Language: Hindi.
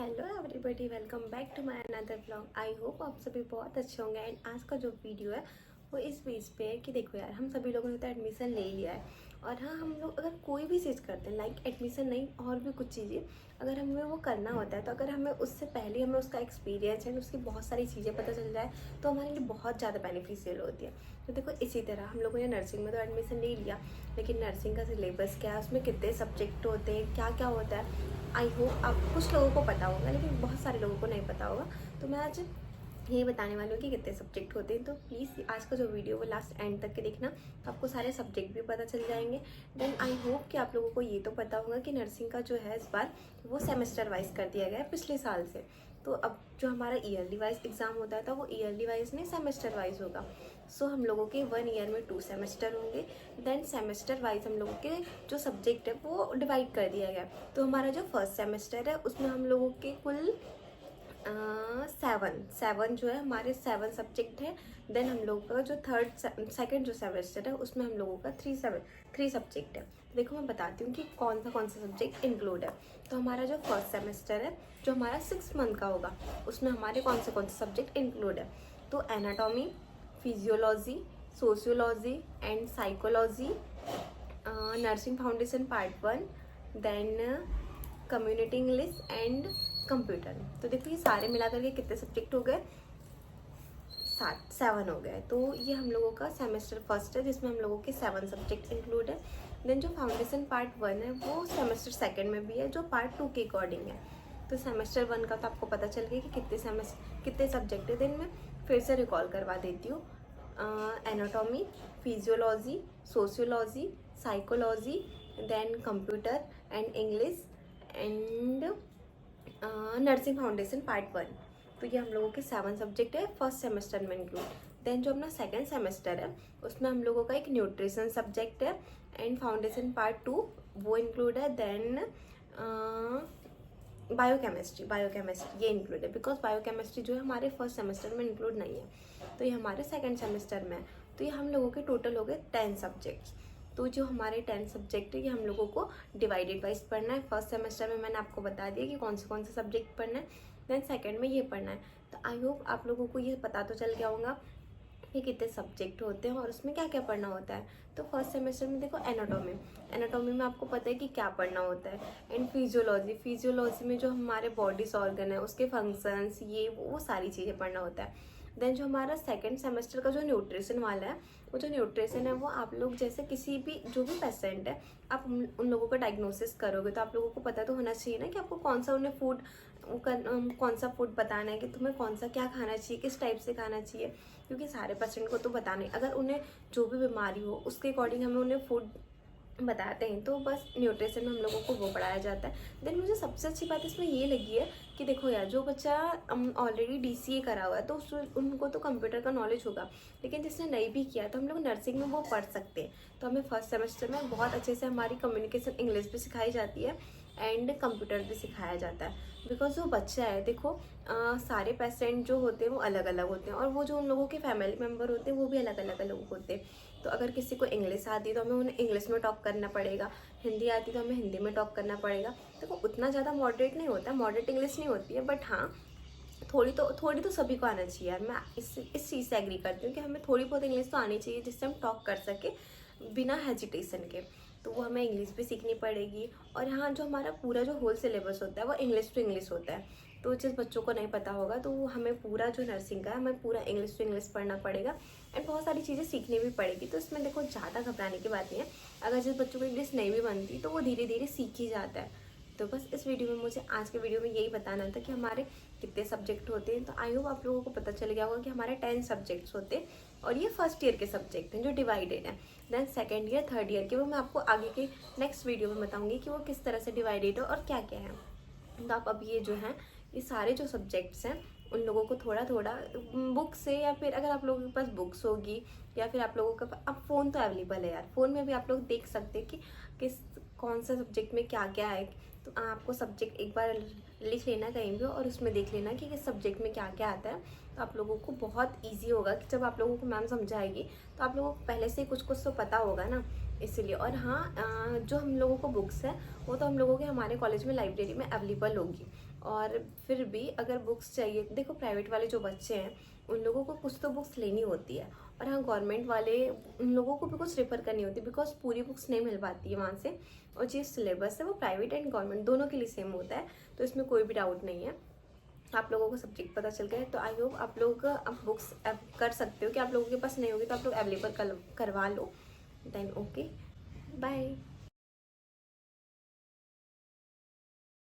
Hello everybody, welcome back to my another blog. I hope आप सभी बहुत अच्छे होंगे। एंड आज का जो वीडियो है वो इस बेस पे है कि देखो यार, हम सभी लोगों ने तो एडमिशन ले लिया है। और हाँ, हम लोग अगर कोई भी चीज़ करते हैं, लाइक एडमिशन नहीं और भी कुछ चीज़ें अगर हमें वो करना होता है, तो अगर हमें उससे पहले हमें उसका एक्सपीरियंस एंड उसकी बहुत सारी चीज़ें पता चल जाए तो हमारे लिए बहुत ज़्यादा बेनिफिशियल होती है। तो देखो, इसी तरह हम लोगों ने नर्सिंग में तो एडमिशन ले लिया, लेकिन नर्सिंग का सिलेबस क्या है, उसमें कितने सब्जेक्ट होते हैं, क्या क्या होता है, आई होप आप कुछ लोगों को पता होगा लेकिन बहुत सारे लोगों को नहीं पता होगा। तो मैं आज यही बताने वाली हूँ कि कितने सब्जेक्ट होते हैं। तो प्लीज़ आज का जो वीडियो वो लास्ट एंड तक के देखना, तो आपको सारे सब्जेक्ट भी पता चल जाएंगे। देन आई होप कि आप लोगों को ये तो पता होगा कि नर्सिंग का जो है इस बार वो सेमेस्टर वाइज कर दिया गया है पिछले साल से। तो अब जो हमारा ईयरली वाइज एग्ज़ाम होता था वो ईयरली वाइज नहीं, सेमेस्टर वाइज होगा। सो हम लोगों के 1 ईयर में 2 सेमेस्टर होंगे। देन सेमेस्टर वाइज हम लोगों के जो सब्जेक्ट है वो डिवाइड कर दिया गया। तो हमारा जो फर्स्ट सेमेस्टर है उसमें हम लोगों के कुल 7 जो है हमारे 7 सब्जेक्ट है। देन हम लोगों का जो सेकंड जो सेमेस्टर है उसमें हम लोगों का 3 सब्जेक्ट है। देखो मैं बताती हूँ कि कौन सा सब्जेक्ट इंक्लूड है। तो हमारा जो फर्स्ट सेमेस्टर है जो हमारा 6 मंथ का होगा, उसमें हमारे कौन से सब्जेक्ट इंक्लूड है। तो anatomy, physiology, sociology and psychology, nursing foundation part 1, then community English and computer. तो देखो ये सारे मिलाकर के कितने सब्जेक्ट हो गए, 7 हो गए। तो ये हम लोगों का सेमेस्टर फर्स्ट है जिसमें हम लोगों के 7 सब्जेक्ट इंक्लूड है। देन जो फाउंडेशन पार्ट 1 है वो सेमेस्टर सेकंड में भी है, जो पार्ट 2 के अकॉर्डिंग है। तो सेमेस्टर 1 का तो आपको पता चल गया कि कितने सब्जेक्ट है। देन मैं फिर से रिकॉल करवा देती हूँ। Anatomy, physiology, sociology, psychology, then computer and English and nursing foundation part 1। तो ये हम लोगों के 7 सब्जेक्ट है फर्स्ट सेमेस्टर में इंक्लूड। देन जो अपना सेकेंड सेमेस्टर है उसमें हम लोगों का एक न्यूट्रिशन सब्जेक्ट है एंड फाउंडेशन पार्ट 2 वो इंक्लूड है। देन बायोकेमिस्ट्री ये इंक्लूड है, बिकॉज बायोकेमिस्ट्री जो है हमारे फर्स्ट सेमेस्टर में इंक्लूड नहीं है, तो ये हमारे सेकेंड सेमेस्टर में है। तो ये हम लोगों के टोटल हो गए 10 सब्जेक्ट्स। तो जो हमारे 10 सब्जेक्ट है ये हम लोगों को डिवाइडेड वाइज पढ़ना है। फर्स्ट सेमेस्टर में मैंने आपको बता दिया कि कौन से सब्जेक्ट पढ़ना है, देन सेकंड में ये पढ़ना है। तो आई होप आप लोगों को ये पता तो चल गया होगा कि कितने सब्जेक्ट होते हैं और उसमें क्या क्या पढ़ना होता है। तो फर्स्ट सेमेस्टर में देखो एनाटॉमी में आपको पता है कि क्या पढ़ना होता है। एंड फिजियोलॉजी में जो हमारे बॉडीज ऑर्गन है उसके फंक्शंस ये वो सारी चीज़ें पढ़ना होता है। देन जो हमारा सेकंड सेमेस्टर का जो न्यूट्रिशन वाला है, वो जो न्यूट्रिशन है वो आप लोग जैसे किसी भी जो भी पेशेंट है आप उन लोगों का डायग्नोसिस करोगे तो आप लोगों को पता तो होना चाहिए ना कि आपको कौन सा उन्हें कौन सा फूड बताना है, कि तुम्हें कौन सा क्या खाना चाहिए, किस टाइप से खाना चाहिए, क्योंकि सारे पेशेंट को तो बताना ही। अगर उन्हें जो भी बीमारी हो उसके अकॉर्डिंग हमें उन्हें फूड बताते हैं। तो बस न्यूट्रिशन में हम लोगों को वो पढ़ाया जाता है। देन मुझे सबसे अच्छी बात इसमें ये लगी है कि देखो यार, जो बच्चा ऑलरेडी DCA करा हुआ है तो उनको तो कंप्यूटर का नॉलेज होगा, लेकिन जिसने नहीं भी किया तो हम लोग नर्सिंग में वो पढ़ सकते हैं। तो हमें फर्स्ट सेमेस्टर में बहुत अच्छे से हमारी कम्युनिकेशन इंग्लिश भी सिखाई जाती है एंड कंप्यूटर भी सिखाया जाता है। बिकॉज जो बच्चा है देखो, सारे पेशेंट जो होते हैं वो अलग अलग होते हैं और वो जो उन लोगों के फैमिली मेम्बर होते हैं वो भी अलग अलग होते हैं। तो अगर किसी को इंग्लिश आती है तो हमें उन्हें इंग्लिश में टॉक करना पड़ेगा, हिंदी आती है तो हमें हिंदी में टॉक करना पड़ेगा। देखो उतना ज़्यादा मॉडरेट नहीं होता, मॉडरेट इंग्लिश नहीं होती है, बट हाँ थोड़ी तो सभी को आना चाहिए यार। मैं इस चीज़ से एग्री करती हूँ कि हमें थोड़ी बहुत इंग्लिश तो आनी चाहिए जिससे हम टॉक कर सके बिना हेजिटेशन के। तो वो हमें इंग्लिश भी सीखनी पड़ेगी। और यहाँ जो हमारा पूरा जो होल सिलेबस होता है वो इंग्लिश टू इंग्लिश होता है। तो जिस बच्चों को नहीं पता होगा तो वो हमें पूरा जो नर्सिंग का है हमें पूरा इंग्लिश टू इंग्लिश पढ़ना पड़ेगा एंड बहुत सारी चीज़ें सीखनी भी पड़ेगी। तो इसमें देखो ज़्यादा घबराने की बात नहीं है, अगर जिस बच्चों को इंग्लिश नहीं भी बनती तो वो धीरे धीरे सीख ही जाता है। तो बस इस वीडियो में मुझे आज के वीडियो में यही बताना था कि हमारे कितने सब्जेक्ट होते हैं। तो आई होप आप लोगों को पता चल गया होगा कि हमारे 10 सब्जेक्ट्स होते हैं और ये फर्स्ट ईयर के सब्जेक्ट हैं जो डिवाइडेड हैं। Then second year third year के वो मैं आपको आगे के नेक्स्ट वीडियो में बताऊंगी कि वो किस तरह से डिवाइडेड है और क्या क्या है। तो आप अब ये जो हैं ये सारे जो सब्जेक्ट्स हैं उन लोगों को थोड़ा थोड़ा बुक से, या फिर अगर आप लोगों के पास बुक्स होगी या फिर आप लोगों का अब फ़ोन तो अवेलेबल है यार, फ़ोन में भी आप लोग देख सकते हैं कि कौन सा सब्जेक्ट में क्या क्या है। तो आपको सब्जेक्ट एक बार लिख लेना कहीं भी और उसमें देख लेना कि किस सब्जेक्ट में क्या क्या आता है। तो आप लोगों को बहुत ईजी होगा कि जब आप लोगों को मैम समझाएगी तो आप लोगों को पहले से कुछ तो पता होगा ना, इसलिए। और हाँ, जो हम लोगों को बुक्स है वो तो हम लोगों के हमारे कॉलेज में लाइब्रेरी में अवेलेबल होगी। और फिर भी अगर बुक्स चाहिए, देखो प्राइवेट वाले जो बच्चे हैं उन लोगों को कुछ तो बुक्स लेनी होती है, और हाँ गवर्नमेंट वाले उन लोगों को भी कुछ रेफर करनी होती है, बिकॉज पूरी बुक्स नहीं मिल पाती है वहाँ से, और जो सिलेबस है वो प्राइवेट एंड गवर्नमेंट दोनों के लिए सेम होता है, तो इसमें कोई भी डाउट नहीं है। आप लोगों को सब्जेक्ट पता चल गया है, तो आई होप आप लोग अब बुक्स कर सकते हो, कि आप लोगों के पास नहीं होगी तो आप लोग अवेलेबल करवा लो। Then okay, bye.